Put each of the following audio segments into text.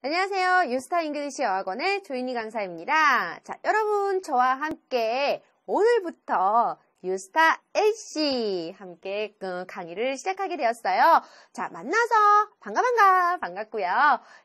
안녕하세요. 유스타 잉글리시 어학원의 조인희 강사입니다. 자, 여러분 저와 함께 오늘부터 유스타 LC 함께 강의를 시작하게 되었어요. 자, 만나서 반갑고요.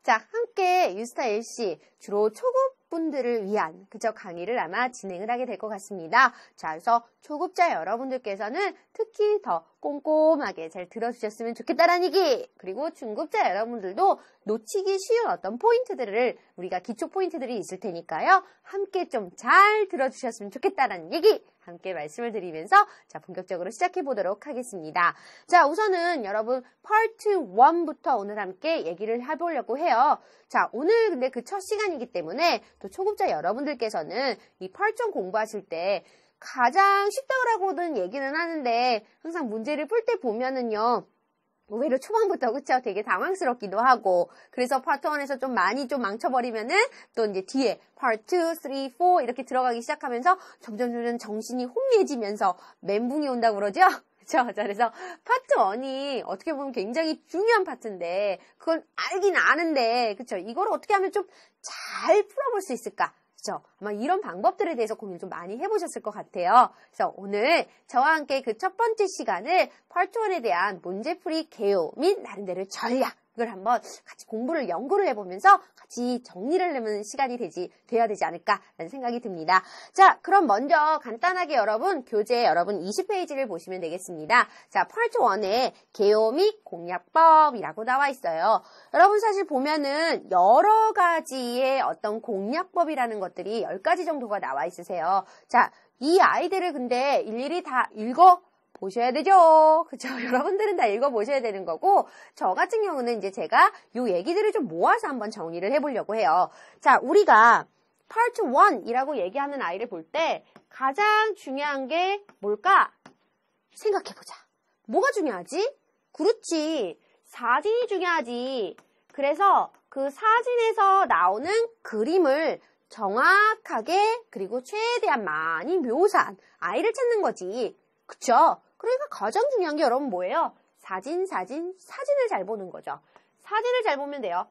자, 함께 유스타 LC 주로 초급분들을 위한 강의를 아마 진행을 하게 될 것 같습니다. 자, 그래서 초급자 여러분들께서는 특히 더 꼼꼼하게 잘 들어주셨으면 좋겠다라는 얘기, 그리고 중급자 여러분들도 놓치기 쉬운 어떤 포인트들을 우리가 기초 포인트들이 있을 테니까요. 함께 좀 잘 들어주셨으면 좋겠다라는 얘기 함께 말씀을 드리면서 자, 본격적으로 시작해 보도록 하겠습니다. 자, 우선은 여러분 파트 1부터 오늘 함께 얘기를 해보려고 해요. 자, 오늘 근데 그 첫 시간이기 때문에 또 초급자 여러분들께서는 이 파트 1 공부하실 때 가장 쉽다고는 얘기는 하는데 항상 문제를 풀 때 보면은요. 의외로 초반부터 그쵸? 되게 당황스럽기도 하고, 그래서 파트 1에서 좀 많이 좀 망쳐버리면은 또 이제 뒤에 파트 2, 3, 4 이렇게 들어가기 시작하면서 점점 정신이 혼미해지면서 멘붕이 온다고 그러죠? 그쵸? 그래서 파트 1이 어떻게 보면 굉장히 중요한 파트인데 그걸 알긴 아는데 그쵸? 이걸 어떻게 하면 좀 잘 풀어볼 수 있을까? 그렇죠? 아마 이런 방법들에 대해서 고민을 좀 많이 해보셨을 것 같아요. 그래서 오늘 저와 함께 그 첫 번째 시간을 파트 1에 대한 문제풀이 개요 및 나름대로 전략, 이걸 한번 같이 연구를 해보면서 같이 정리를 내는 시간이 돼야 되지 않을까라는 생각이 듭니다. 자, 그럼 먼저 간단하게 여러분 교재 20페이지를 보시면 되겠습니다. 자, 파트 1에 개요 및 공략법이라고 나와 있어요. 여러분 사실 보면은 여러 가지의 어떤 공략법이라는 것들이 10가지 정도가 나와 있으세요. 자, 이 아이들을 근데 일일이 다 보셔야 되죠. 그쵸? 여러분들은 다 읽어보셔야 되는 거고, 저 같은 경우는 이제 제가 요 얘기들을 좀 모아서 한번 정리를 해보려고 해요. 자, 우리가 파트 1이라고 얘기하는 아이를 볼 때 가장 중요한 게 뭘까? 생각해보자. 뭐가 중요하지? 그렇지. 사진이 중요하지. 그래서 그 사진에서 나오는 그림을 정확하게 그리고 최대한 많이 묘사한 아이를 찾는 거지. 그쵸? 그러니까 가장 중요한 게 여러분 뭐예요? 사진을 잘 보는 거죠. 사진을 잘 보면 돼요.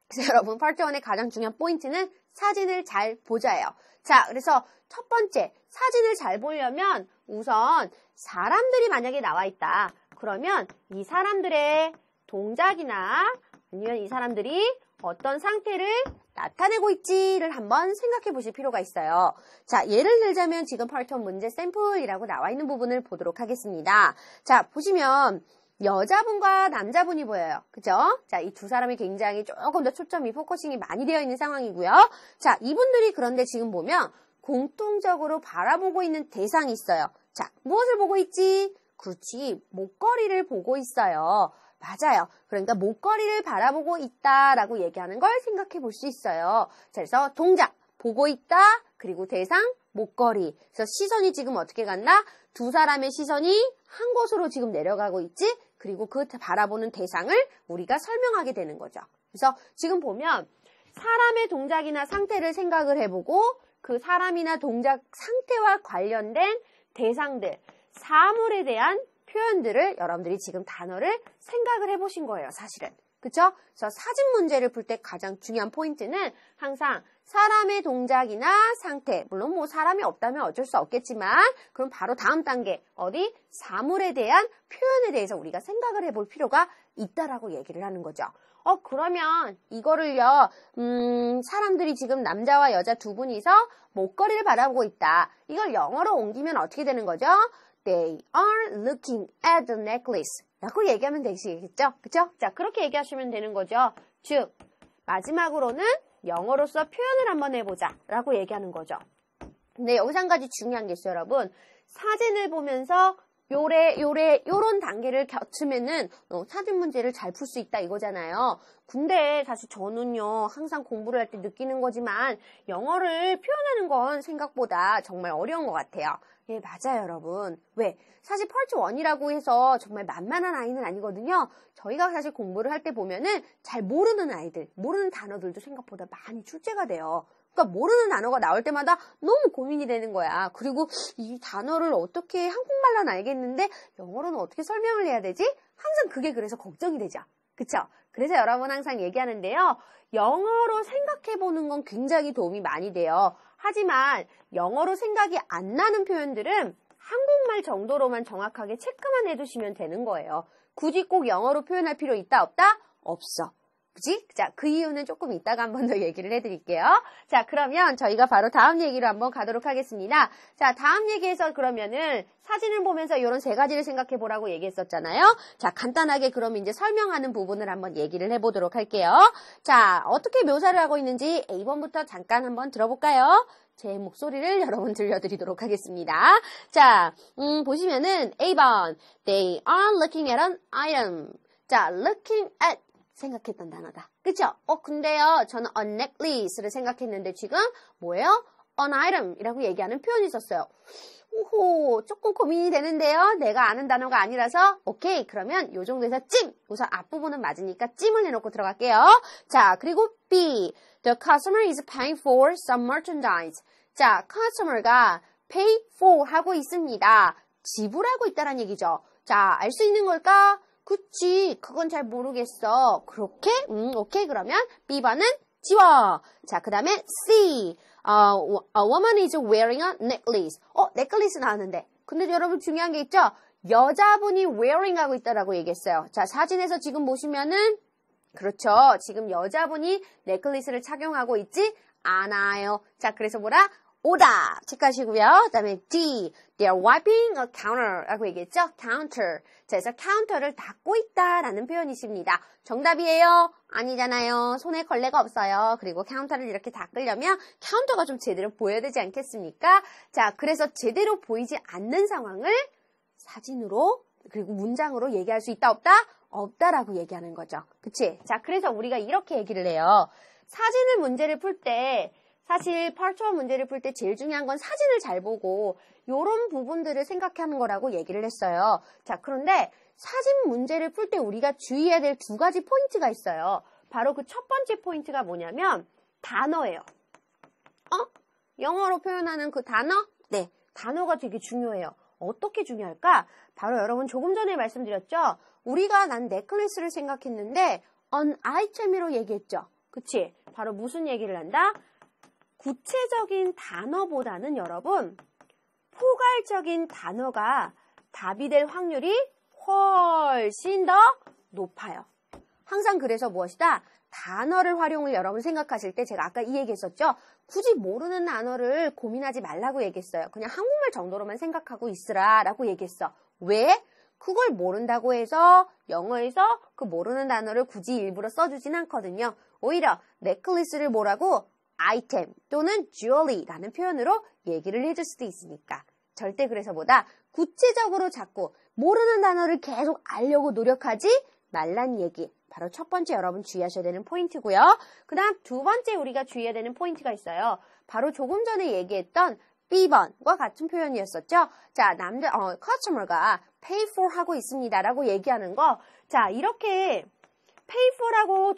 그래서 여러분 파트 1의 가장 중요한 포인트는 사진을 잘 보자예요. 자, 그래서 첫 번째, 사진을 잘 보려면 우선 사람들이 만약에 나와 있다. 그러면 이 사람들의 동작이나 아니면 이 사람들이 어떤 상태를 나타내고 있지를 한번 생각해 보실 필요가 있어요. 자, 예를 들자면 지금 파트 1 문제 샘플이라고 나와 있는 부분을 보도록 하겠습니다. 자, 보시면 여자분과 남자분이 보여요. 그죠? 자, 이 두 사람이 굉장히 조금 더 초점이 포커싱이 많이 되어 있는 상황이고요. 자, 이분들이 그런데 지금 보면 공통적으로 바라보고 있는 대상이 있어요. 자, 무엇을 보고 있지? 그렇지, 목걸이를 보고 있어요. 맞아요. 그러니까 목걸이를 바라보고 있다라고 얘기하는 걸 생각해 볼 수 있어요. 자, 그래서 동작, 보고 있다, 그리고 대상, 목걸이. 그래서 시선이 지금 어떻게 간다? 두 사람의 시선이 한 곳으로 지금 내려가고 있지? 그리고 그 바라보는 대상을 우리가 설명하게 되는 거죠. 그래서 지금 보면 사람의 동작이나 상태를 생각을 해보고 그 사람이나 동작 상태와 관련된 대상들, 사물에 대한 표현들을 여러분들이 지금 단어를 생각을 해보신 거예요, 사실은. 그쵸? 그래서 사진 문제를 풀 때 가장 중요한 포인트는 항상 사람의 동작이나 상태, 물론 뭐 사람이 없다면 어쩔 수 없겠지만 그럼 바로 다음 단계, 어디? 사물에 대한 표현에 대해서 우리가 생각을 해볼 필요가 있다라고 얘기를 하는 거죠. 그러면 이거를요, 사람들이 지금 남자와 여자 두 분이서 목걸이를 바라보고 있다. 이걸 영어로 옮기면 어떻게 되는 거죠? They are looking at the necklace 라고 얘기하면 되시겠죠? 그쵸? 자, 그렇게 얘기하시면 되는 거죠. 즉, 마지막으로는 영어로서 표현을 한번 해보자 라고 얘기하는 거죠. 근데 여기서 한 가지 중요한 게 있어요, 여러분. 사진을 보면서 요런 단계를 겹치면은 사진 문제를 잘 풀 수 있다 이거잖아요. 근데 사실 저는요, 항상 공부를 할 때 느끼는 거지만 영어를 표현하는 건 생각보다 정말 어려운 것 같아요. 예, 맞아요, 여러분. 왜? 사실 파트 1이라고 해서 정말 만만한 아이는 아니거든요. 저희가 사실 공부를 할 때 보면은 잘 모르는 아이들, 모르는 단어들도 생각보다 많이 출제가 돼요. 그러니까 모르는 단어가 나올 때마다 너무 고민이 되는 거야. 그리고 이 단어를 어떻게 한국말로는 알겠는데 영어로는 어떻게 설명을 해야 되지? 항상 그게 그래서 걱정이 되죠. 그쵸? 그래서 여러분 항상 얘기하는데요. 영어로 생각해보는 건 굉장히 도움이 많이 돼요. 하지만 영어로 생각이 안 나는 표현들은 한국말 정도로만 정확하게 체크만 해두시면 되는 거예요. 굳이 꼭 영어로 표현할 필요 있다 없다? 없어. 그치? 자, 그 이유는 조금 이따가 한 번 더 얘기를 해드릴게요. 자, 그러면 저희가 바로 다음 얘기로 한번 가도록 하겠습니다. 자, 다음 얘기에서 그러면은 사진을 보면서 이런 세 가지를 생각해 보라고 얘기했었잖아요. 자, 간단하게 그럼 이제 설명하는 부분을 한번 얘기를 해보도록 할게요. 자, 어떻게 묘사를 하고 있는지 A번부터 잠깐 한번 들어볼까요? 제 목소리를 여러분 들려드리도록 하겠습니다. 자, 보시면은 A번, they are looking at an item. 자, looking at 생각했던 단어다. 그쵸? 근데요, 저는 a necklace를 생각했는데 지금 뭐예요? an item이라고 얘기하는 표현이 있었어요. 오호, 조금 고민이 되는데요. 내가 아는 단어가 아니라서 오케이, 그러면 요 정도에서 찜! 우선 앞부분은 맞으니까 찜을 해놓고 들어갈게요. 자, 그리고 B, the customer is paying for some merchandise. 자, customer가 pay for 하고 있습니다. 지불하고 있다는 얘기죠. 자, 알 수 있는 걸까? 그치, 그건 잘 모르겠어. 그렇게? 오케이. 그러면 B번은 지워. 자, 그 다음에 C. A woman is wearing a necklace. necklace 나왔는데. 근데 여러분 중요한 게 있죠? 여자분이 wearing 하고 있다라고 얘기했어요. 자, 사진에서 지금 보시면은, 그렇죠. 지금 여자분이 넥클리스를 착용하고 있지 않아요. 자, 그래서 뭐라? 오다 체크하시고요. 그 다음에 D, they are wiping a counter라고 얘기했죠. counter. 자, 그래서 카운터를 닦고 있다라는 표현이십니다. 정답이에요? 아니잖아요. 손에 걸레가 없어요. 그리고 카운터를 이렇게 닦으려면 카운터가 좀 제대로 보여야 되지 않겠습니까? 자, 그래서 제대로 보이지 않는 상황을 사진으로 그리고 문장으로 얘기할 수 있다 없다? 없다라고 얘기하는 거죠. 그치? 자, 그래서 우리가 이렇게 얘기를 해요. 사진을 문제를 풀 때 사실 Part 1 문제를 풀 때 제일 중요한 건 사진을 잘 보고 이런 부분들을 생각하는 거라고 얘기를 했어요. 자, 그런데 사진 문제를 풀 때 우리가 주의해야 될 두 가지 포인트가 있어요. 바로 그 첫 번째 포인트가 뭐냐면 단어예요. 영어로 표현하는 그 단어? 네, 단어가 되게 중요해요. 어떻게 중요할까? 바로 여러분 조금 전에 말씀드렸죠? 우리가 난 넥클리스를 생각했는데 an item으로 얘기했죠. 그치? 바로 무슨 얘기를 한다? 구체적인 단어보다는 여러분 포괄적인 단어가 답이 될 확률이 훨씬 더 높아요. 항상 그래서 무엇이다? 단어를 활용을 여러분 생각하실 때 제가 아까 이 얘기했었죠? 굳이 모르는 단어를 고민하지 말라고 얘기했어요. 그냥 한국말 정도로만 생각하고 있으라 라고 얘기했어. 왜? 그걸 모른다고 해서 영어에서 그 모르는 단어를 굳이 일부러 써주진 않거든요. 오히려 넥클리스를 뭐라고? 아이템 또는 jewelry라는 표현으로 얘기를 해줄 수도 있으니까 절대 그래서 보다 구체적으로 자꾸 모르는 단어를 계속 알려고 노력하지 말란 얘기. 바로 첫 번째 여러분 주의하셔야 되는 포인트고요. 그 다음 두 번째 우리가 주의해야 되는 포인트가 있어요. 바로 조금 전에 얘기했던 B번과 같은 표현이었었죠. 자, customer가 pay for 하고 있습니다 라고 얘기하는 거. 자, 이렇게 pay for라고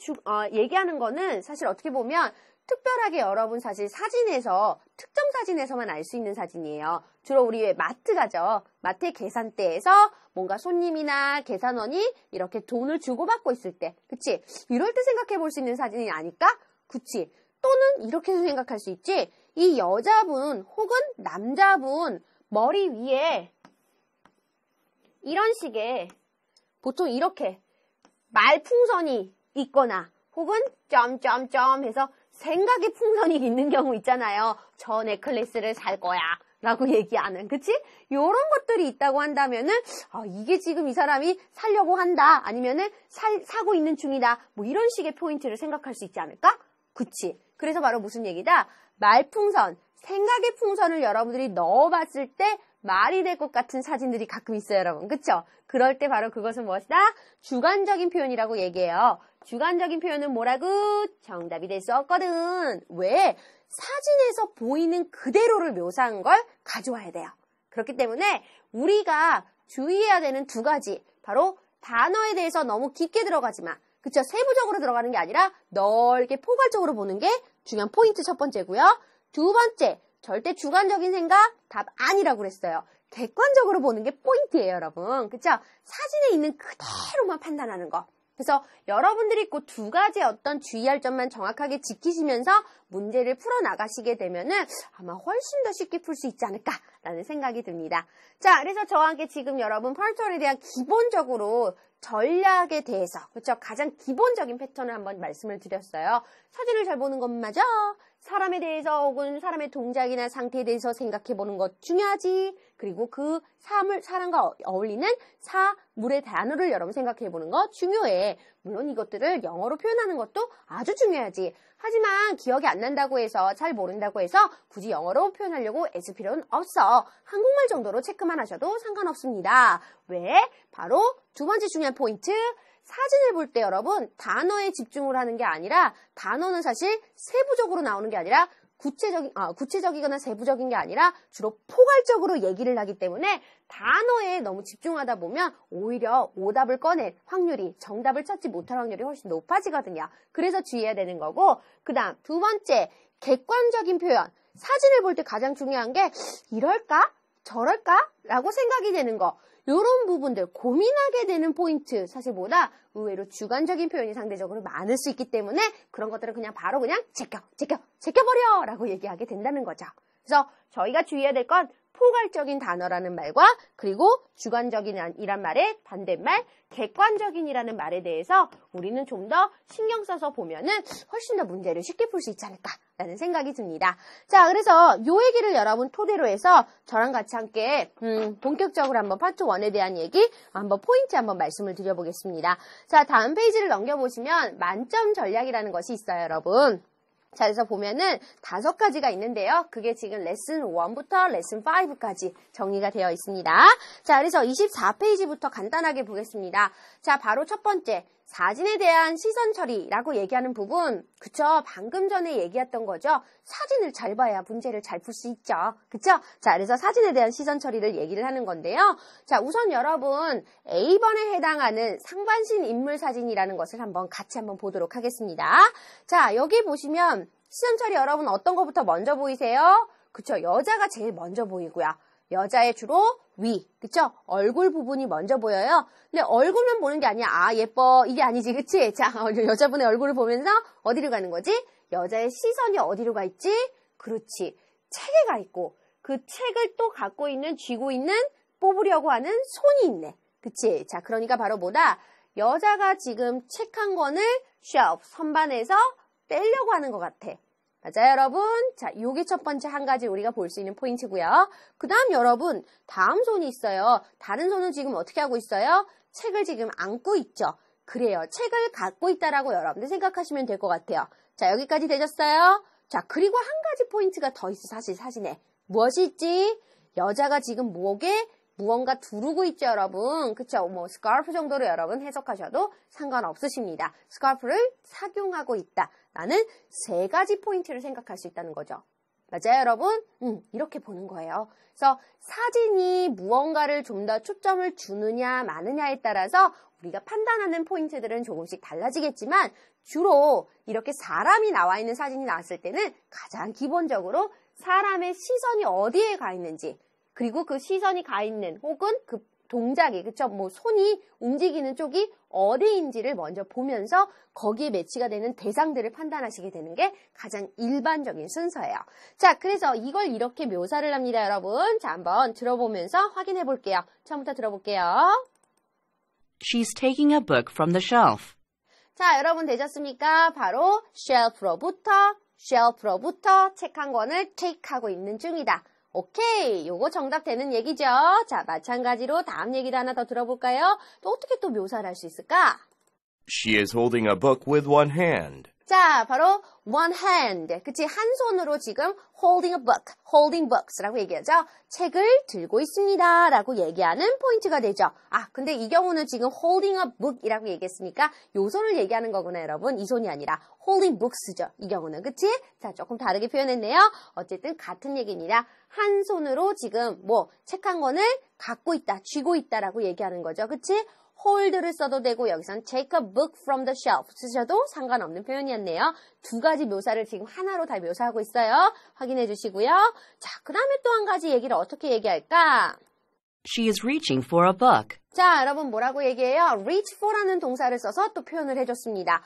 얘기하는 거는 사실 어떻게 보면 특별하게 여러분 사실 사진에서 특정 사진에서만 알 수 있는 사진이에요. 주로 우리 왜 마트 가죠. 마트 계산대에서 뭔가 손님이나 계산원이 이렇게 돈을 주고받고 있을 때 그치? 이럴 때 생각해 볼 수 있는 사진이 아닐까? 그치? 또는 이렇게도 생각할 수 있지. 이 여자분 혹은 남자분 머리 위에 이런 식의 보통 이렇게 말풍선이 있거나 혹은 점점점 해서 생각의 풍선이 있는 경우 있잖아요. 저 넥클리스를 살 거야 라고 얘기하는 그치? 요런 것들이 있다고 한다면은 이게 지금 이 사람이 사려고 한다 아니면은 사고 있는 중이다 뭐 이런 식의 포인트를 생각할 수 있지 않을까? 그치? 그래서 바로 무슨 얘기다? 말풍선, 생각의 풍선을 여러분들이 넣어봤을 때 말이 될 것 같은 사진들이 가끔 있어요, 여러분. 그쵸? 그럴 때 바로 그것은 무엇이다? 주관적인 표현이라고 얘기해요. 주관적인 표현은 뭐라고? 정답이 될 수 없거든. 왜? 사진에서 보이는 그대로를 묘사한 걸 가져와야 돼요. 그렇기 때문에 우리가 주의해야 되는 두 가지, 바로 단어에 대해서 너무 깊게 들어가지 마. 그쵸? 세부적으로 들어가는 게 아니라 넓게 포괄적으로 보는 게 중요한 포인트 첫 번째고요. 두 번째, 절대 주관적인 생각, 답 아니라고 그랬어요. 객관적으로 보는 게 포인트예요, 여러분. 그쵸? 사진에 있는 그대로만 판단하는 거. 그래서 여러분들이 그 두 가지 어떤 주의할 점만 정확하게 지키시면서 문제를 풀어나가시게 되면은 아마 훨씬 더 쉽게 풀 수 있지 않을까라는 생각이 듭니다. 자, 그래서 저와 함께 지금 여러분 펄처에 대한 기본적으로 전략에 대해서, 그렇죠? 가장 기본적인 패턴을 한번 말씀을 드렸어요. 사진을 잘 보는 것 맞아. 사람에 대해서 혹은 사람의 동작이나 상태에 대해서 생각해 보는 것 중요하지. 그리고 그 사람과 어울리는 사물의 단어를 여러분 생각해 보는 것 중요해. 물론 이것들을 영어로 표현하는 것도 아주 중요하지. 하지만 기억이 안 난다고 해서 잘 모른다고 해서 굳이 영어로 표현하려고 애쓸 필요는 없어. 한국말 정도로 체크만 하셔도 상관없습니다. 왜? 바로 두 번째 중요한 포인트. 사진을 볼 때 여러분 단어에 집중을 하는 게 아니라 단어는 사실 세부적으로 나오는 게 아니라 구체적이거나 세부적인 게 아니라 주로 포괄적으로 얘기를 하기 때문에 단어에 너무 집중하다 보면 오히려 오답을 꺼낼 확률이, 정답을 찾지 못할 확률이 훨씬 높아지거든요. 그래서 주의해야 되는 거고, 그 다음 두 번째, 객관적인 표현. 사진을 볼 때 가장 중요한 게 이럴까? 저럴까? 라고 생각이 되는 거. 이런 부분들, 고민하게 되는 포인트 사실보다 의외로 주관적인 표현이 상대적으로 많을 수 있기 때문에 그런 것들을 그냥 바로 그냥 제껴버려! 라고 얘기하게 된다는 거죠. 그래서 저희가 주의해야 될 건 포괄적인 단어라는 말과 그리고 주관적인이란 말의 반대말, 객관적인이라는 말에 대해서 우리는 좀 더 신경 써서 보면은 훨씬 더 문제를 쉽게 풀 수 있지 않을까라는 생각이 듭니다. 자, 그래서 요 얘기를 여러분 토대로 해서 저랑 같이 함께 본격적으로 한번 파트 1에 대한 얘기 한번 포인트 한번 말씀을 드려보겠습니다. 자, 다음 페이지를 넘겨보시면 만점 전략이라는 것이 있어요, 여러분. 자, 그래서 보면은 5가지가 있는데요. 그게 지금 레슨 1부터 레슨 5까지 정리가 되어 있습니다. 자, 그래서 24페이지부터 간단하게 보겠습니다. 자, 바로 첫 번째. 사진에 대한 시선 처리라고 얘기하는 부분, 그쵸? 방금 전에 얘기했던 거죠? 사진을 잘 봐야 문제를 잘 풀 수 있죠. 그쵸? 자, 그래서 사진에 대한 시선 처리를 얘기를 하는 건데요. 자, 우선 여러분, A번에 해당하는 상반신 인물 사진이라는 것을 같이 한번 보도록 하겠습니다. 자, 여기 보시면 시선 처리 여러분 어떤 것부터 먼저 보이세요? 그쵸? 여자가 제일 먼저 보이고요. 여자의 주로 위, 그쵸? 얼굴 부분이 먼저 보여요. 근데 얼굴만 보는 게 아니야. 아, 예뻐. 이게 아니지, 그치? 자, 여자분의 얼굴을 보면서 어디로 가는 거지? 여자의 시선이 어디로 가 있지? 그렇지. 책에 가 있고, 그 책을 또 갖고 있는, 쥐고 있는, 뽑으려고 하는 손이 있네. 그치? 자, 그러니까 바로 뭐다? 여자가 지금 책 한 권을 shelf, 선반에서 떼려고 하는 것 같아. 맞아요, 여러분? 자, 요게 첫 번째 한 가지 우리가 볼 수 있는 포인트고요. 그 다음 여러분, 다음 손이 있어요. 다른 손은 지금 어떻게 하고 있어요? 책을 지금 안고 있죠. 그래요. 책을 갖고 있다라고 여러분들 생각하시면 될 것 같아요. 자, 여기까지 되셨어요? 자, 그리고 한 가지 포인트가 더 있어, 사실 사진에. 무엇이 있지? 여자가 지금 목에 무언가 두르고 있죠, 여러분. 그쵸? 뭐, 스카프 정도로 여러분 해석하셔도 상관없으십니다. 스카프를 착용하고 있다. 라는 3가지 포인트를 생각할 수 있다는 거죠. 맞아요, 여러분? 이렇게 보는 거예요. 그래서 사진이 무언가를 좀 더 초점을 주느냐, 마느냐에 따라서 우리가 판단하는 포인트들은 조금씩 달라지겠지만 주로 이렇게 사람이 나와 있는 사진이 나왔을 때는 가장 기본적으로 사람의 시선이 어디에 가 있는지 그리고 그 시선이 가 있는 혹은 그 동작이, 그쵸? 뭐 손이 움직이는 쪽이 어디인지를 먼저 보면서 거기에 매치가 되는 대상들을 판단하시게 되는 게 가장 일반적인 순서예요. 자, 그래서 이걸 이렇게 묘사를 합니다, 여러분. 자, 한번 들어보면서 확인해 볼게요. 처음부터 들어볼게요. She's taking a book from the shelf. 자, 여러분 되셨습니까? 바로 shelf로부터 책 한 권을 take하고 있는 중이다. 오케이, 요거 정답 되는 얘기죠. 자, 마찬가지로 다음 얘기도 하나 더 들어볼까요? 또 어떻게 또 묘사를 할 수 있을까? She is holding a book with one hand. 자, 바로 one hand. 그치? 한 손으로 지금 holding a book, holding books라고 얘기하죠. 책을 들고 있습니다. 라고 얘기하는 포인트가 되죠. 아, 근데 이 경우는 지금 holding a book이라고 얘기했으니까 요 손을 얘기하는 거구나, 여러분. 이 손이 아니라 holding books죠. 이 경우는. 그치? 자, 조금 다르게 표현했네요. 어쨌든 같은 얘기입니다. 한 손으로 지금 책 한 권을 갖고 있다, 쥐고 있다라고 얘기하는 거죠. 그치? hold를 써도 되고 여기선 take a book from the shelf 쓰셔도 상관없는 표현이었네요. 2가지 묘사를 지금 하나로 다 묘사하고 있어요. 확인해 주시고요. 자, 그 다음에 또 한 가지 얘기를 어떻게 얘기할까? She is reaching for a book. 자, 여러분 뭐라고 얘기해요? reach for라는 동사를 써서 또 표현을 해줬습니다.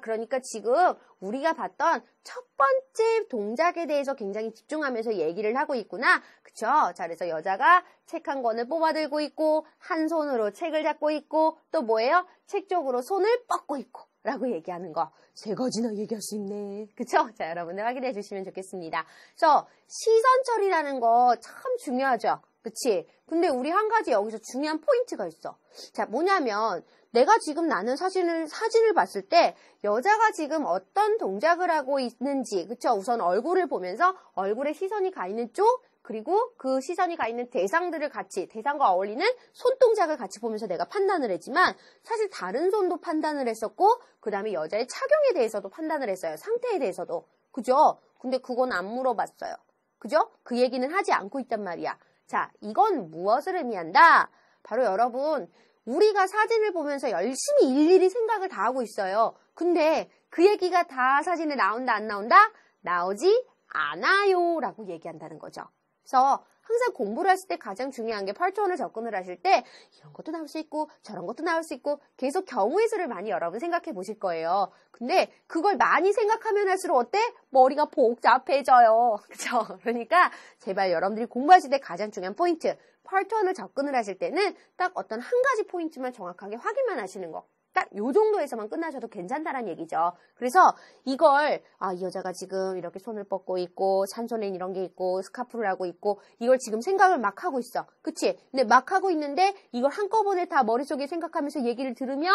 그러니까 지금 우리가 봤던 첫 번째 동작에 대해서 굉장히 집중하면서 얘기를 하고 있구나. 그쵸? 자, 그래서 여자가 책 한 권을 뽑아들고 있고 한 손으로 책을 잡고 있고 또 뭐예요? 책 쪽으로 손을 뻗고 있고 라고 얘기하는 거. 세 가지나 얘기할 수 있네. 그쵸? 자, 여러분들 확인해 주시면 좋겠습니다. 그래서 시선 처리라는 거 참 중요하죠. 그치? 근데 우리 한 가지 여기서 중요한 포인트가 있어. 자, 뭐냐면 내가 지금 나는 사진을 봤을 때 여자가 지금 어떤 동작을 하고 있는지, 그쵸? 우선 얼굴을 보면서 얼굴에 시선이 가 있는 쪽, 그리고 그 시선이 가 있는 대상들을 대상과 어울리는 손동작을 같이 보면서 내가 판단을 했지만 사실 다른 손도 판단을 했었고 그 다음에 여자의 착용에 대해서도 판단을 했어요. 상태에 대해서도. 그죠? 근데 그건 안 물어봤어요. 그죠? 그 얘기는 하지 않고 있단 말이야. 자, 이건 무엇을 의미한다? 바로 여러분, 우리가 사진을 보면서 열심히 일일이 생각을 다 하고 있어요. 근데 그 얘기가 다 사진에 나온다, 안 나온다? 나오지 않아요 라고 얘기한다는 거죠. 그래서 항상 공부를 하실 때 가장 중요한 게 파트 1을 접근을 하실 때 이런 것도 나올 수 있고 저런 것도 나올 수 있고 계속 경우의 수를 많이 여러분 생각해 보실 거예요. 근데 그걸 많이 생각하면 할수록 어때? 머리가 복잡해져요. 그렇죠? 그러니까 제발 여러분들이 공부하실 때 가장 중요한 포인트 파트 1을 접근을 하실 때는 딱 어떤 한 가지 포인트만 정확하게 확인만 하시는 거. 딱 요 정도에서만 끝나셔도 괜찮다는 얘기죠. 그래서 이걸 이 여자가 지금 이렇게 손을 뻗고 있고 산손엔 이런 게 있고 스카프를 하고 있고 이걸 지금 생각을 막 하고 있어. 그치? 근데 막 하고 있는데 이걸 한꺼번에 다 머릿속에 생각하면서 얘기를 들으면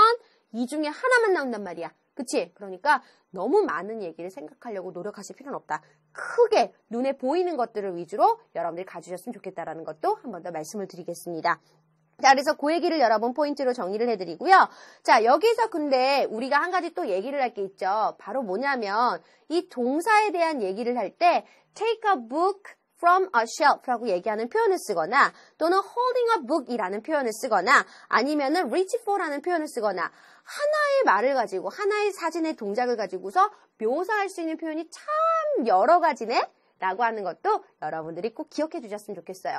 이 중에 하나만 나온단 말이야. 그치? 그러니까 너무 많은 얘기를 생각하려고 노력하실 필요는 없다. 크게 눈에 보이는 것들을 위주로 여러분들이 가주셨으면 좋겠다라는 것도 한 번 더 말씀을 드리겠습니다. 자, 그래서 그 얘기를 여러분 포인트로 정리를 해드리고요. 자, 여기서 근데 우리가 한 가지 또 얘기를 할 게 있죠. 바로 뭐냐면 이 동사에 대한 얘기를 할 때 take a book from a shelf라고 얘기하는 표현을 쓰거나 또는 holding a book이라는 표현을 쓰거나 아니면은 reach for라는 표현을 쓰거나 하나의 말을 가지고 하나의 사진의 동작을 가지고서 묘사할 수 있는 표현이 참 여러 가지네? 라고 하는 것도 여러분들이 꼭 기억해 주셨으면 좋겠어요.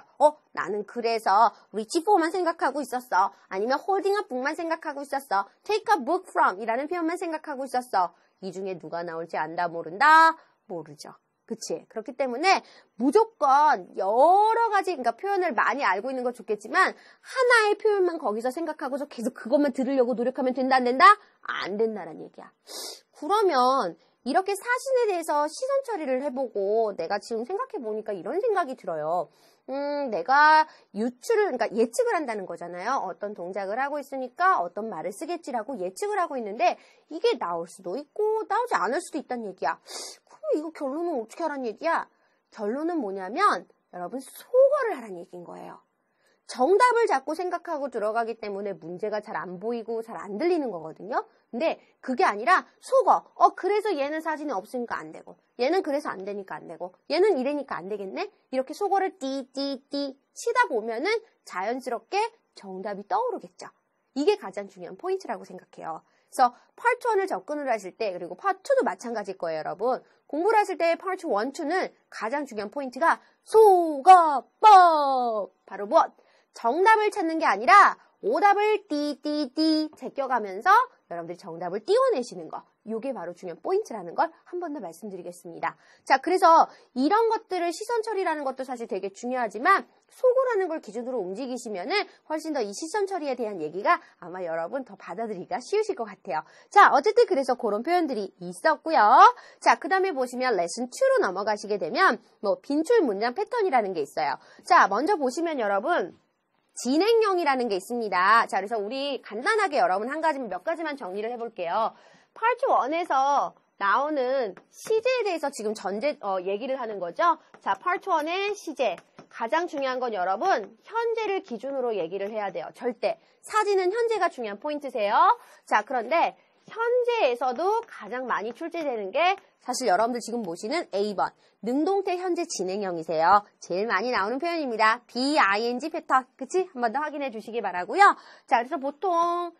나는 그래서 reach for만 생각하고 있었어. 아니면 holding a book만 생각하고 있었어. take a book from 이라는 표현만 생각하고 있었어. 이 중에 누가 나올지 안다 모른다? 모르죠. 그치? 그렇기 때문에 무조건 여러 가지 그러니까 표현을 많이 알고 있는 건 좋겠지만 하나의 표현만 거기서 생각하고서 계속 그것만 들으려고 노력하면 된다 안 된다? 안 된다는 얘기야. 그러면 이렇게 사진에 대해서 시선 처리를 해보고 내가 지금 생각해보니까 이런 생각이 들어요. 내가 그러니까 예측을 한다는 거잖아요. 어떤 동작을 하고 있으니까 어떤 말을 쓰겠지라고 예측을 하고 있는데 이게 나올 수도 있고 나오지 않을 수도 있다는 얘기야. 그럼 이거 결론은 어떻게 하라는 얘기야? 결론은 뭐냐면 여러분 소거를 하라는 얘기인 거예요. 정답을 자꾸 생각하고 들어가기 때문에 문제가 잘 안 보이고 잘 안 들리는 거거든요. 근데 그게 아니라 속어. 그래서 얘는 사진이 없으니까 안 되고 얘는 그래서 안 되니까 안 되고 얘는 이래니까 안 되겠네. 이렇게 속어를 띠띠띠 치다 보면은 자연스럽게 정답이 떠오르겠죠. 이게 가장 중요한 포인트라고 생각해요. 그래서 파트 1을 접근을 하실 때 그리고 파트 2도 마찬가지일 거예요, 여러분. 공부를 하실 때 파트 1, 2는 가장 중요한 포인트가 속어법. 바로 무엇? 정답을 찾는 게 아니라 오답을 띠띠띠 제껴가면서 여러분들이 정답을 띄워내시는 거. 이게 바로 중요한 포인트라는 걸 한 번 더 말씀드리겠습니다. 자, 그래서 이런 것들을 시선 처리라는 것도 사실 되게 중요하지만 속어라는 걸 기준으로 움직이시면은 훨씬 더 이 시선 처리에 대한 얘기가 아마 여러분 더 받아들이기가 쉬우실 것 같아요. 자, 어쨌든 그래서 그런 표현들이 있었고요. 자, 그 다음에 보시면 레슨 2로 넘어가시게 되면 빈출 문장 패턴이라는 게 있어요. 자, 먼저 보시면 여러분 진행형이라는 게 있습니다. 자, 그래서 우리 간단하게 여러분 몇 가지만 정리를 해볼게요. 파트 1에서 나오는 시제에 대해서 지금 얘기를 하는 거죠. 자, 파트 1의 시제. 가장 중요한 건 여러분, 현재를 기준으로 얘기를 해야 돼요. 절대. 사진은 현재가 중요한 포인트세요. 자, 그런데 현재에서도 가장 많이 출제되는 게 사실 여러분들 지금 보시는 A번. 능동태 현재 진행형이세요. 제일 많이 나오는 표현입니다. BING 패턴. 그치? 한 번 더 확인해 주시기 바라고요. 자, 그래서 보통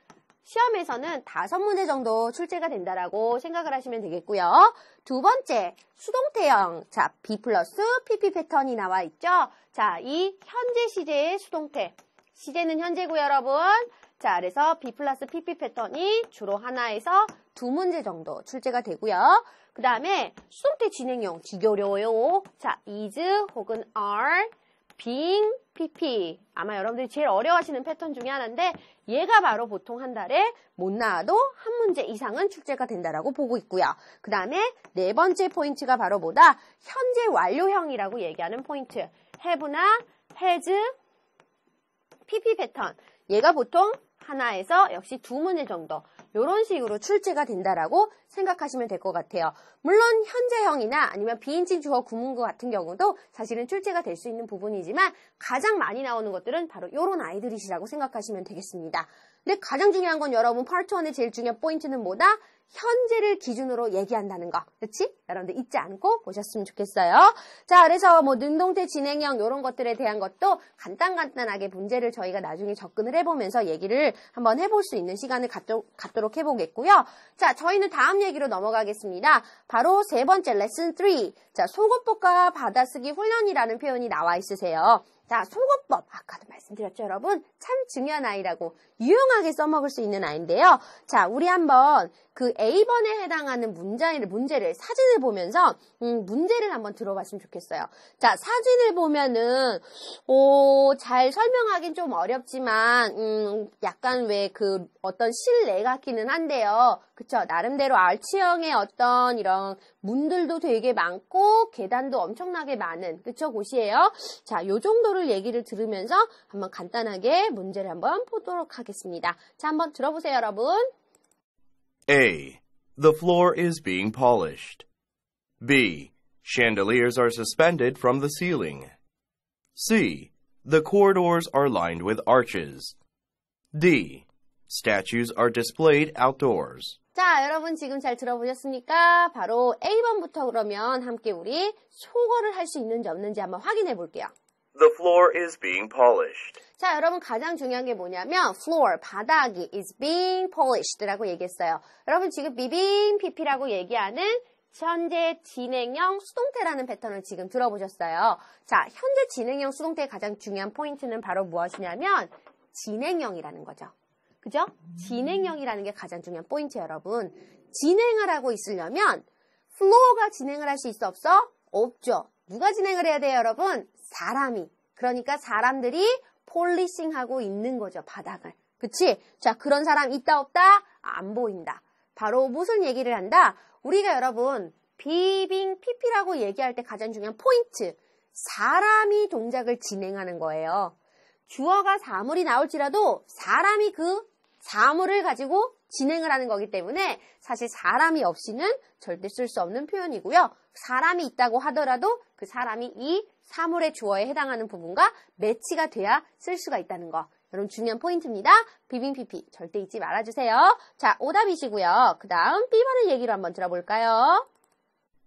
시험에서는 5문제 정도 출제가 된다라고 생각을 하시면 되겠고요. 두 번째, 수동태형. 자, B 플러스 PP 패턴이 나와 있죠? 자, 이 현재 시제의 수동태. 시제는 현재고요, 여러분. 자, 그래서 B 플러스 PP 패턴이 주로 하나에서 2문제 정도 출제가 되고요. 그 다음에 수동태 진행형 되게 어려워요. 자, is 혹은 are, being, PP. 아마 여러분들이 제일 어려워하시는 패턴 중에 하나인데 얘가 바로 보통 한 달에 못 나와도 한 문제 이상은 출제가 된다라고 보고 있고요. 그 다음에 네 번째 포인트가 바로 뭐다? 현재 완료형이라고 얘기하는 포인트. have나 has, PP 패턴. 얘가 보통 하나에서 역시 2문제 정도 이런 식으로 출제가 된다라고 생각하시면 될 것 같아요. 물론 현재형이나 아니면 비인칭 주어 구문구 같은 경우도 사실은 출제가 될 수 있는 부분이지만 가장 많이 나오는 것들은 바로 이런 아이들이시라고 생각하시면 되겠습니다. 근데 가장 중요한 건 여러분 파트 1의 제일 중요한 포인트는 뭐다? 현재를 기준으로 얘기한다는 거. 그렇지? 여러분들 잊지 않고 보셨으면 좋겠어요. 자, 그래서 뭐 능동태 진행형 이런 것들에 대한 것도 간단하게 문제를 저희가 나중에 접근을 해보면서 얘기를 한번 해볼 수 있는 시간을 갖도록 해보겠고요. 자, 저희는 다음 얘기로 넘어가겠습니다. 바로 세 번째 레슨 3. 자, 속어법과 받아쓰기 훈련이라는 표현이 나와 있으세요. 자, 속어법. 아까도 말씀드렸죠, 여러분? 참 중요한 아이라고 유용하게 써먹을 수 있는 아이인데요. 자, 우리 한번 그 A번에 해당하는 문제를 사진을 보면서 문제를 한번 들어봤으면 좋겠어요. 자, 사진을 보면은 잘 설명하긴 좀 어렵지만 약간 왜 그 어떤 실내 같기는 한데요. 그쵸? 나름대로 알치형의 어떤 이런 문들도 되게 많고 계단도 엄청나게 많은 그쵸? 곳이에요. 자, 요 정도를 얘기를 들으면서 한번 간단하게 문제를 한번 보도록 하겠습니다. 자, 한번 들어보세요, 여러분. A. The floor is being polished. B. Chandeliers are suspended from the ceiling. C. The corridors are lined with arches. D. Statues are displayed outdoors. 자, 여러분 지금 잘 들어보셨습니까? 바로 A번부터 그러면 함께 우리 속어를 할 수 있는지 없는지 한번 확인해 볼게요. The floor is being polished. 자, 여러분 가장 중요한 게 뭐냐면 floor, 바닥이 is being polished라고 얘기했어요. 여러분 지금 비빙 PP라고 얘기하는 현재 진행형 수동태라는 패턴을 지금 들어보셨어요. 자, 현재 진행형 수동태의 가장 중요한 포인트는 바로 무엇이냐면 진행형이라는 거죠. 그죠? 진행형이라는 게 가장 중요한 포인트예요, 여러분. 진행을 하고 있으려면 floor가 진행을 할 수 있어 없어? 없죠. 누가 진행을 해야 돼요, 여러분? 사람이. 그러니까 사람들이 폴리싱하고 있는 거죠, 바닥을. 그치? 자, 그런 사람 있다 없다? 안 보인다. 바로 무슨 얘기를 한다? 우리가 여러분 비빙 PP라고 얘기할 때 가장 중요한 포인트. 사람이 동작을 진행하는 거예요. 주어가 사물이 나올지라도 사람이 그 사물을 가지고 진행을 하는 거기 때문에 사실 사람이 없이는 절대 쓸 수 없는 표현이고요. 사람이 있다고 하더라도 그 사람이 이 사물의 주어에 해당하는 부분과 매치가 돼야 쓸 수가 있다는 거. 여러분 중요한 포인트입니다. 비빙 PP 절대 잊지 말아주세요. 자, 오답이시고요. 그 다음 B번의 얘기로 한번 들어볼까요?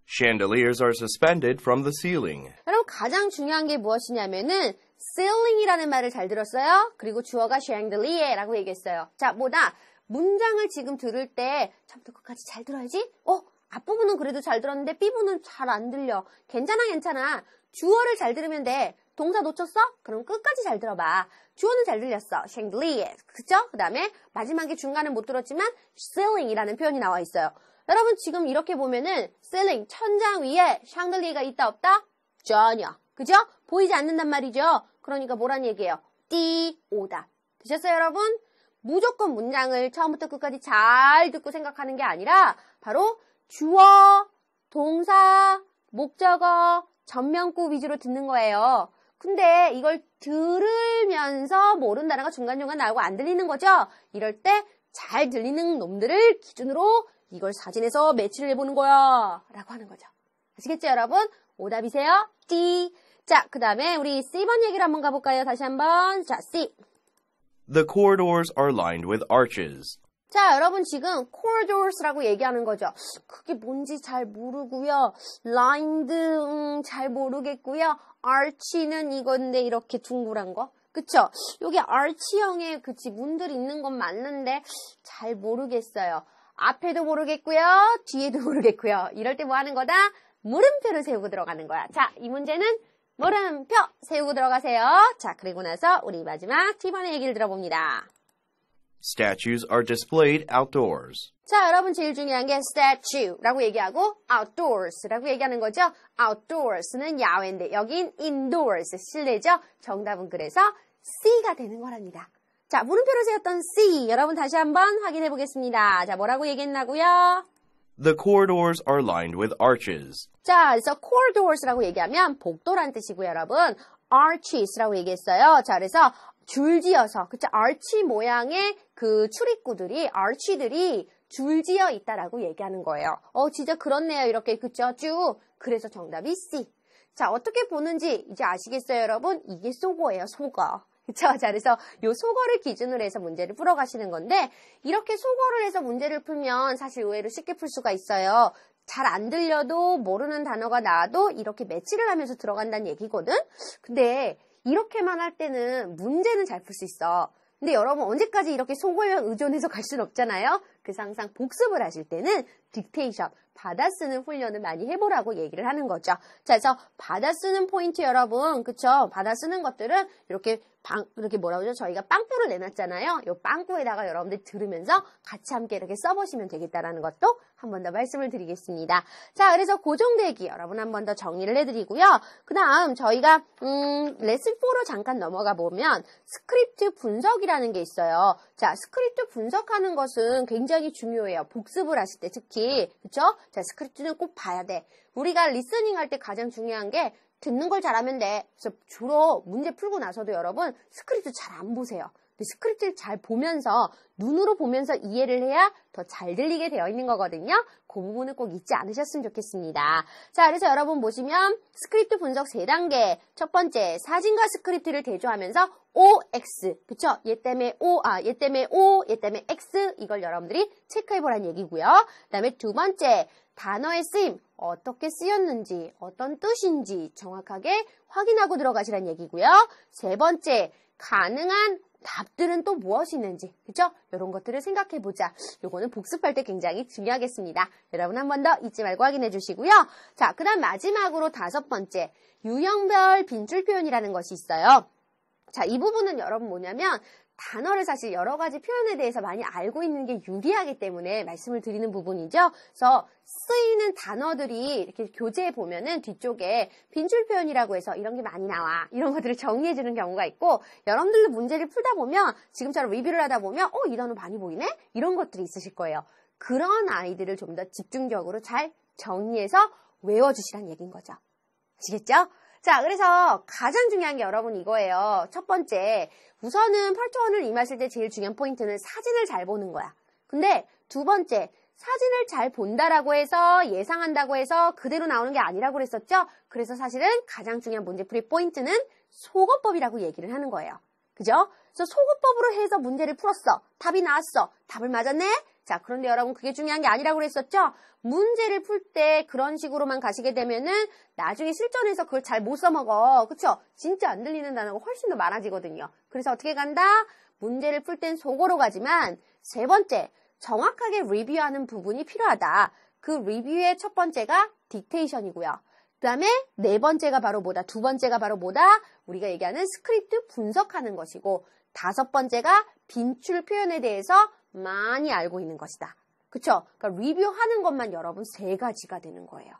Chandeliers are suspended from the ceiling. 여러분 가장 중요한 게 무엇이냐면은 ceiling이라는 말을 잘 들었어요. 그리고 주어가 chandelier라고 얘기했어요. 자, 뭐다? 문장을 지금 들을 때 처음부터 끝까지 잘 들어야지? 앞부분은 그래도 잘 들었는데 B부분은 잘 안 들려. 괜찮아. 주어를 잘 들으면 돼. 동사 놓쳤어? 그럼 끝까지 잘 들어봐. 주어는 잘 들렸어. chandelier. 그죠? 그 다음에 마지막에 중간은 못 들었지만 ceiling이라는 표현이 나와 있어요. 여러분 지금 이렇게 보면은 ceiling, 천장 위에 샹들리에가 있다 없다? 전혀. 그죠? 보이지 않는단 말이죠. 그러니까 뭐란 얘기예요? 오답. 되셨어요, 여러분? 무조건 문장을 처음부터 끝까지 잘 듣고 생각하는 게 아니라 바로 주어, 동사, 목적어, 전면구 위주로 듣는 거예요. 근데 이걸 들으면서 모른다는 거 중간중간 나오고 안 들리는 거죠? 이럴 때 잘 들리는 놈들을 기준으로 이걸 사진에서 매치를 해보는 거야 라고 하는 거죠. 아시겠죠, 여러분? 오답이세요? D. 자, 그 다음에 우리 C번 얘기를 한번 가볼까요? 다시 한번. 자, C. The corridors are lined with arches. 자, 여러분 지금 corridors라고 얘기하는 거죠. 그게 뭔지 잘 모르고요. lined 잘 모르겠고요. arch는 이건데 이렇게 둥그란 거. 그쵸? 여기 arch형의 그 지문들이 있는 건 맞는데 잘 모르겠어요. 앞에도 모르겠고요. 뒤에도 모르겠고요. 이럴 때 뭐 하는 거다? 물음표를 세우고 들어가는 거야. 자, 이 문제는 물음표 세우고 들어가세요. 자, 그리고 나서 우리 마지막 T번의 얘기를 들어봅니다. Statues are displayed outdoors. 자, 여러분 제일 중요한 게 statue라고 얘기하고 outdoors라고 얘기하는 거죠. outdoors는 야외인데 여긴 indoors, 실내죠. 정답은 그래서 C가 되는 거랍니다. 자, 물음표로 세웠던 C, 여러분 다시 한번 확인해 보겠습니다. 자, 뭐라고 얘기했나고요? The corridors are lined with arches. 자, 그래서 corridors라고 얘기하면 복도란 뜻이고요, 여러분. arches라고 얘기했어요. 자, 그래서 줄지어서, 그쵸? arch 모양의 그 출입구들이, arch들이 줄지어 있다라고 얘기하는 거예요. 진짜 그렇네요. 이렇게, 그쵸? 쭉. 그래서 정답이 C. 자, 어떻게 보는지 이제 아시겠어요, 여러분? 이게 속어예요, 속어. 그쵸? 자, 그래서 요 속어를 기준으로 해서 문제를 풀어가시는 건데, 이렇게 속어를 해서 문제를 풀면 사실 의외로 쉽게 풀 수가 있어요. 잘 안 들려도 모르는 단어가 나와도 이렇게 매치를 하면서 들어간다는 얘기거든? 근데 이렇게만 할 때는 문제는 잘 풀 수 있어. 근데 여러분 언제까지 이렇게 속어에 의존해서 갈 수는 없잖아요? 그래서 항상 복습을 하실 때는 딕테이션, 받아 쓰는 훈련을 많이 해보라고 얘기를 하는 거죠. 자, 그래서 받아 쓰는 포인트 여러분, 그쵸? 받아 쓰는 것들은 이렇게 이렇게 뭐라고 그러죠? 저희가 빵꾸를 내놨잖아요. 이 빵꾸에다가 여러분들 들으면서 같이 함께 이렇게 써보시면 되겠다라는 것도 한 번 더 말씀을 드리겠습니다. 자, 그래서 고정대기 여러분 한 번 더 정리를 해드리고요. 그 다음 저희가 레슨 4로 잠깐 넘어가 보면 스크립트 분석이라는 게 있어요. 자, 스크립트 분석하는 것은 굉장히 중요해요. 복습을 하실 때 특히. 그쵸? 자, 스크립트는 꼭 봐야 돼. 우리가 리스닝 할 때 가장 중요한 게 듣는 걸 잘하면 돼. 그래서 주로 문제 풀고 나서도 여러분 스크립트 잘 안 보세요. 스크립트를 잘 보면서 눈으로 보면서 이해를 해야 더 잘 들리게 되어 있는 거거든요. 그 부분은 꼭 잊지 않으셨으면 좋겠습니다. 자, 그래서 여러분 보시면 스크립트 분석 3단계. 첫 번째, 사진과 스크립트를 대조하면서 OX. 그쵸? 얘 때문에 O, 얘 때문에 O, 얘 때문에 X. 이걸 여러분들이 체크해보라는 얘기고요. 그 다음에 두 번째, 단어의 쓰임. 어떻게 쓰였는지, 어떤 뜻인지 정확하게 확인하고 들어가시라는 얘기고요. 세 번째, 가능한 답들은 또 무엇이 있는지, 그죠? 이런 것들을 생각해보자. 요거는 복습할 때 굉장히 중요하겠습니다. 여러분 한 번 더 잊지 말고 확인해 주시고요. 자, 그 다음 마지막으로 5번째, 유형별 빈줄 표현이라는 것이 있어요. 자, 이 부분은 여러분 뭐냐면 단어를 사실 여러 가지 표현에 대해서 많이 알고 있는 게 유리하기 때문에 말씀을 드리는 부분이죠. 그래서 쓰이는 단어들이 이렇게 교재에 보면은 뒤쪽에 빈줄 표현이라고 해서 이런 게 많이 나와. 이런 것들을 정리해 주는 경우가 있고 여러분들도 문제를 풀다 보면 지금처럼 리뷰를 하다 보면 이 단어 많이 보이네? 이런 것들이 있으실 거예요. 그런 아이들을 좀 더 집중적으로 잘 정리해서 외워주시라는 얘기인 거죠. 아시겠죠? 자, 그래서 가장 중요한 게 여러분 이거예요. 첫 번째, 우선은 펄트원을 임하실 때 제일 중요한 포인트는 사진을 잘 보는 거야. 근데 두 번째, 사진을 잘 본다라고 해서 예상한다고 해서 그대로 나오는 게 아니라고 그랬었죠? 그래서 사실은 가장 중요한 문제풀이 포인트는 속어법이라고 얘기를 하는 거예요. 그죠? 그래서 속어법으로 해서 문제를 풀었어. 답이 나왔어. 답을 맞았네? 자, 그런데 여러분 그게 중요한 게 아니라고 그랬었죠? 문제를 풀 때 그런 식으로만 가시게 되면은 나중에 실전에서 그걸 잘 못 써먹어. 그쵸? 진짜 안 들리는 단어가 훨씬 더 많아지거든요. 그래서 어떻게 간다? 문제를 풀 땐 속어로 가지만 세 번째, 정확하게 리뷰하는 부분이 필요하다. 그 리뷰의 첫 번째가 딕테이션이고요. 그 다음에 네 번째가 바로 뭐다? 두 번째가 바로 뭐다? 우리가 얘기하는 스크립트 분석하는 것이고 다섯 번째가 빈줄 표현에 대해서 많이 알고 있는 것이다. 그쵸? 그러니까 리뷰하는 것만 여러분 세 가지가 되는 거예요.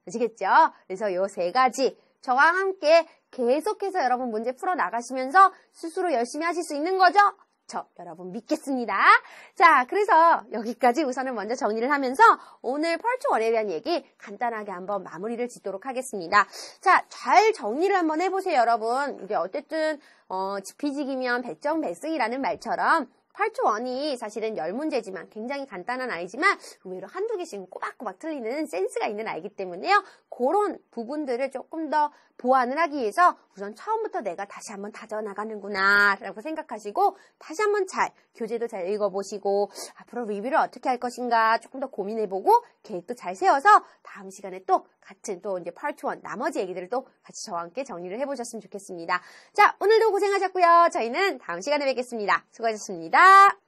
아시겠죠? 그래서 요 세 가지 저와 함께 계속해서 여러분 문제 풀어 나가시면서 스스로 열심히 하실 수 있는 거죠? 저 여러분 믿겠습니다. 자, 그래서 여기까지 우선은 먼저 정리를 하면서 오늘 펄트 1에 대한 얘기 간단하게 한번 마무리를 짓도록 하겠습니다. 자, 잘 정리를 한번 해보세요, 여러분. 이게 어쨌든 지피지기면 배정배승이라는 말처럼 펄트 1이 사실은 10문제지만 굉장히 간단한 아이지만 의외로 한두 개씩 꼬박꼬박 틀리는 센스가 있는 아이기 때문에요. 그런 부분들을 조금 더 보완을 하기 위해서 우선 처음부터 내가 다시 한번 다져나가는구나 라고 생각하시고 다시 한번 잘 교재도 잘 읽어보시고 앞으로 리뷰를 어떻게 할 것인가 조금 더 고민해보고 계획도 잘 세워서 다음 시간에 또 같은 또 이제 파트 1 나머지 얘기들을 또 같이 저와 함께 정리를 해보셨으면 좋겠습니다. 자, 오늘도 고생하셨고요. 저희는 다음 시간에 뵙겠습니다. 수고하셨습니다.